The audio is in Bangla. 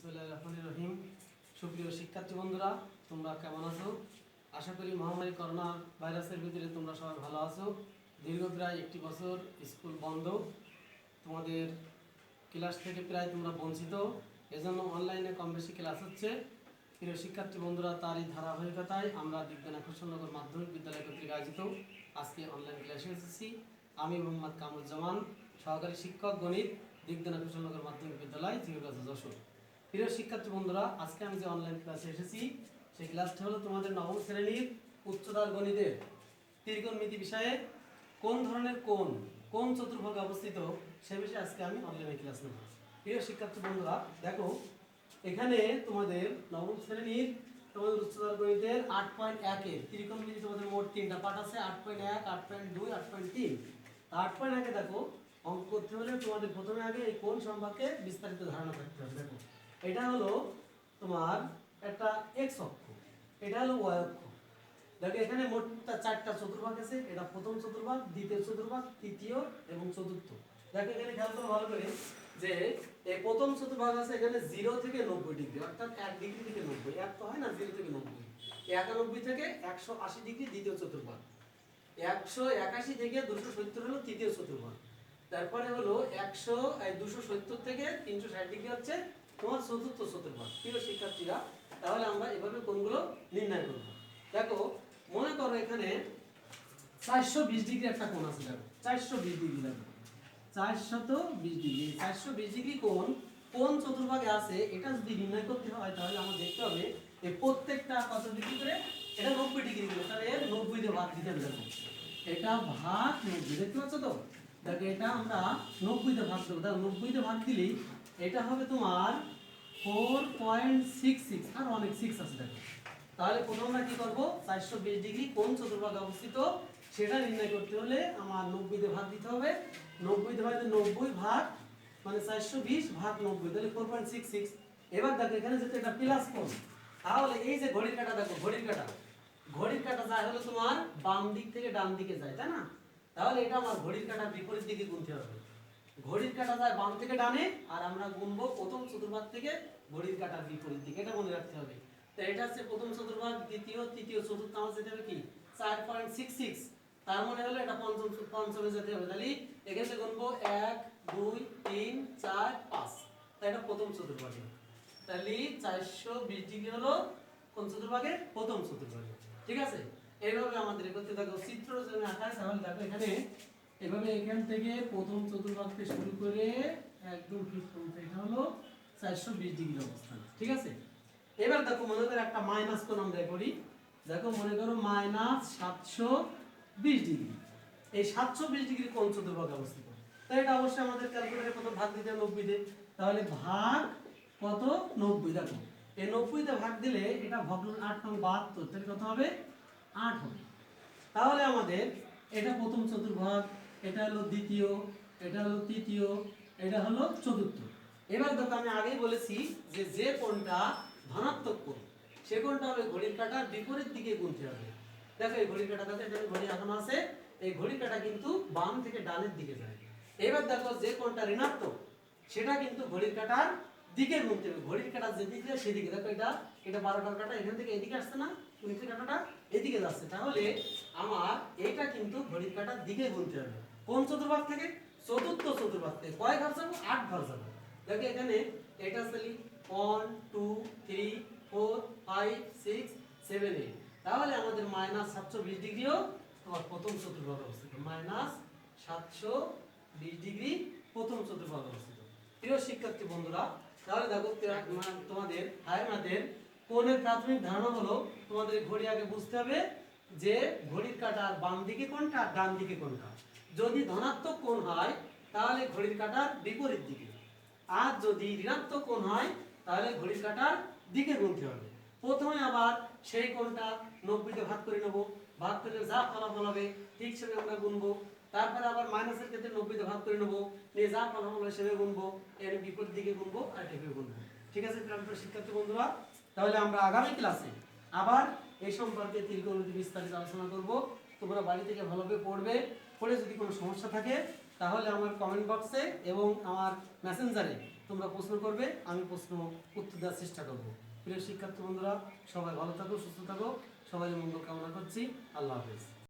বিসমিল্লাহির রহমানির রহিম। সুপ্রিয় শিক্ষার্থী বন্ধুরা, তোমরা কেমন আছো? আশা করি মহামারী করোনা ভাইরাসের ভিতরে তোমরা সবাই ভালো আছো। দীর্ঘ প্রায় একটি বছর স্কুল বন্ধ, তোমাদের ক্লাস থেকে প্রায় তোমরা বঞ্চিত, এজন্য অনলাইনে কম বেশি ক্লাস হচ্ছে। প্রিয় শিক্ষার্থী বন্ধুরা, তারই ধারাবাহিকতায় আমরা বিজ্ঞান আকর্ষণনগর মাধ্যমিক বিদ্যালয় কর্তৃক আয়োজিত আজকে অনলাইন ক্লাসে এসেছি। আমি মোহাম্মদ কামরুজ্জামান, সহকারী শিক্ষক গণিত, বিজ্ঞান আকর্ষণনগর মাধ্যমিক বিদ্যালয় জিরোগাছা যশোর। প্রিয় শিক্ষার্থী বন্ধুরা, আজকে আমি যে অনলাইন ক্লাসে এসেছি সেই ক্লাসটা হলো তোমাদের নবম শ্রেণীর উচ্চতর গণিতের ত্রিকোণমিতি বিষয়ে কোন ধরনের কোণ কোন চতুর্ভুজে অবস্থিত সে বিষয়ে আজকে আমি অনলাইনে ক্লাস নেব। প্রিয় শিক্ষার্থী বন্ধুরা, দেখো এখানে তোমাদের নবম শ্রেণীর তোমাদের উচ্চতর গণিতের 8.1 এর ত্রিকোণমিতি তোমাদের মোট 3টা পাঠ আছে, 8.1, 8.2, 8.3। 8.1 এ দেখো অঙ্ক করতে হলে তোমাদের প্রথমে আগে এই কোণ সম্পর্কে বিস্তারিত ধারণা থাকতে হবে। দেখো এটা হলো তোমার একটা x অক্ষ, এটা হলো y অক্ষ। দেখো এখানে মোট 4টা চতুর্ভাগ আছে, এটা প্রথম চতুর্ভাগ, দ্বিতীয় চতুর্ভাগ, তৃতীয় এবং চতুর্থ। দেখো এখানে খেয়াল করো ভালো করে যে এই প্রথম চতুর্ভাগ আছে এখানে 0 থেকে 90 ডিগ্রি, অর্থাৎ 1 ডিগ্রি থেকে 90, এক তো হয় না 0 থেকে 90, 91 থেকে 180 ডিগ্রি দ্বিতীয় চতুর্ভাগ, 181 থেকে 270 হলো তৃতীয় চতুর্ভাগ, তারপরে হলো 270 থেকে 360 ডিগ্রি হচ্ছে তোমার চতুর্থ চতুর্ভাগ। প্রিয় শিক্ষার্থীরা, তাহলে আমরা এভাবে কোণগুলো নির্ণয় করব। দেখো মনে করো এখানে 420 ডিগ্রি একটা কোণ আছে, দেখো 420 ডিগ্রি, দেখো 420 ডিগ্রি, 420 ডিগ্রি কোণ চতুর্ভাগে আছে, এটা যদি নির্ণয় করতে হয় তাহলে আমরা দেখতে হবে এই প্রত্যেকটা কত ডিগ্রি করে, এটা 90 ডিগ্রি করে, তাহলে এর 90 দিয়ে ভাগ দিতে হবে। দেখো এটা ভাগ 90, দেখতে পাচ্ছ তো? দেখো এটা আমরা 90 দিয়ে ভাগ দেবো, তাহলে 90 দিয়ে ভাগ দিলেই এটা হবে তোমার 4.66, আর অনেক 6 আছে। দেখো তাহলে প্রথমে আমরা কি করব, 420 ডিগ্রি কোণ চতুর্ভাগে অবস্থিত সেটা নির্ণয় করতে হলে আমার 90 দিয়ে ভাগ দিতে হবে। 90 দিয়ে ভাগ 90 ভাগ মানে 420 ভাগ 90, তাহলে 4.66। এবার দেখো এখানে যেহেতু এটা প্লাস কোণ, তাহলে এই যে ঘড়ির কাঁটা, দেখো ঘড়ির কাঁটা যায় হলো তোমার বাম দিক থেকে ডান দিকে যায়, তাই না? তাহলে এটা আমার ঘড়ির কাঁটার বিপরীত দিকে গুনতে হবে। ঘড়ির কাঁটা যায় বাম থেকে ডানে, আর আমরা গুনবো প্রথম চতুর্ভাগ থেকে ঘড়ির কাঁটার বিপরীত দিকে, এটা মনে রাখতে হবে। তো এটা হচ্ছে প্রথম চতুর্ভাগ, দ্বিতীয়, তৃতীয়, চতুর্থ, আমার যেতে হবে কি 4.66, তার মানে হলো এটা পঞ্চমে যেতে হবে। তাহলে এখানে গুনবো 1, 2, 3, 4, 5, তাই এটা প্রথম চতুর্ভাগে। তাহলে 420 ডিগ্রি হলো কোন চতুর্ভাগে? প্রথম চতুর্ভাগে। ঠিক আছে, এইভাবে আমাদের করতে থাকো। চিত্র যদি আঁকা তাহলে দেখো এখানে এভাবে এখান থেকে প্রথম চতুর্ভাগ থেকে শুরু করে একদম ঠিক পর্যন্ত এটা হলো 420 ডিগ্রি অবস্থান। ঠিক আছে, এবার দেখো মনে করো একটা মাইনাস কোণ আমরা করি। দেখো মনে করো -720 ডিগ্রি, এই 720 ডিগ্রি কোণ চতুর্ভাগে অবস্থিত। তাই এটা অবশ্যই আমাদের ক্যালকুলেটরে কত ভাগ দিতে হবে? 90 দিয়ে। তাহলে ভাগ কত? 90। দেখো এই 90 দিয়ে ভাগ দিলে এটা ভগ্ন 8 নং 72, তাহলে কত হবে? 8 হবে। তাহলে আমাদের এটা প্রথম চতুর্ভাগ, এটা হলো দ্বিতীয়, এটা হলো তৃতীয়, এটা হলো চতুর্থ। এবার দেখো আমি আগেই বলেছি যে যে কোণটা ধনাত্মক কোণ সে কোণটা হবে ঘড়ির কাঁটার বিপরীত দিকে গুনতে হবে। দেখো এই ঘড়ির কাঁটা, দেখো এখানে ঘড়ি এখনো আছে, এই ঘড়ির কাঁটা কিন্তু বাম থেকে ডানের দিকে যায়। এবার দেখো যে কোণটা ঋণাত্মক সেটা কিন্তু ঘড়ির কাঁটার দিকে গুনতে হবে, ঘড়ির কাঁটা যেদিকে সেদিকে। দেখো এটা 12টার কাঁটা এখান থেকে এদিকে আসছে না, নিচের কাঁটাটা এদিকে যাচ্ছে, তাহলে আমার এটা কিন্তু ঘড়ির কাঁটার দিকে গুনতে হবে। কোন চতুর্ভাগ থেকে? চতুর্থ চতুর্ভাগ থেকে। কয় ঘর যাবো? 8 ঘর যাবো। দেখো এখানে এটা আছে 1, 2, 3, 4, 5, 6, 7, 8, তাহলে আমাদের -720 ডিগ্রিও তোমার প্রথম চতুর্ভাগে অবস্থিত। -720 ডিগ্রি প্রথম চতুর্ভাগে অবস্থিত। প্রিয় শিক্ষার্থী বন্ধুরা, তাহলে দেখো তোমাদের হায়ার ম্যাথের কোণের প্রাথমিক ধারণা হলো তোমাদের ঘড়ি আগে বুঝতে হবে যে ঘড়ির কাঁটার বাম দিকে কোণটা, ডান দিকে কোণটা। যদি ধনাত্মক কোণ হয় তাহলে ঘড়ির কাঁটার বিপরীত দিকে, আর যদি ঋণাত্মক কোণ হয় তাহলে ঘড়ির কাঁটার দিকে গুনতে হবে। প্রথমে আবার সেই কোণটা 90 দিয়ে ভাগ করে নেব, ভাগ করে যা ফলাফল হবে ঠিক সেটা আমরা গুনবো। তারপরে আবার মাইনাসের ক্ষেত্রে 90 দিয়ে ভাগ করে নেব, নিয়ে যা ফলাফল হবে সেভাবে গুনবো, এর বিপরীত দিকে গুনবো আর এভাবে গুনবো। ঠিক আছে প্রিয় শিক্ষার্থী বন্ধুরা, তাহলে আমরা আগামী ক্লাসে আবার এই সম্পর্কে ত্রিকোণমিতি বিস্তারিত আলোচনা করব। তোমরা বাড়ি থেকে ভালোভাবে পড়বে, পড়ে যদি কোনো সমস্যা থাকে তাহলে আমার কমেন্ট বক্সে এবং আমার মেসেঞ্জারে তোমরা প্রশ্ন করবে, আমি প্রশ্ন উত্তর দেওয়ার চেষ্টা করব। প্রিয় শিক্ষার্থী বন্ধুরা, সবাই ভালো থাকো, সুস্থ থাকো, সবাই মঙ্গল কামনা করছি। আল্লাহ হাফেজ।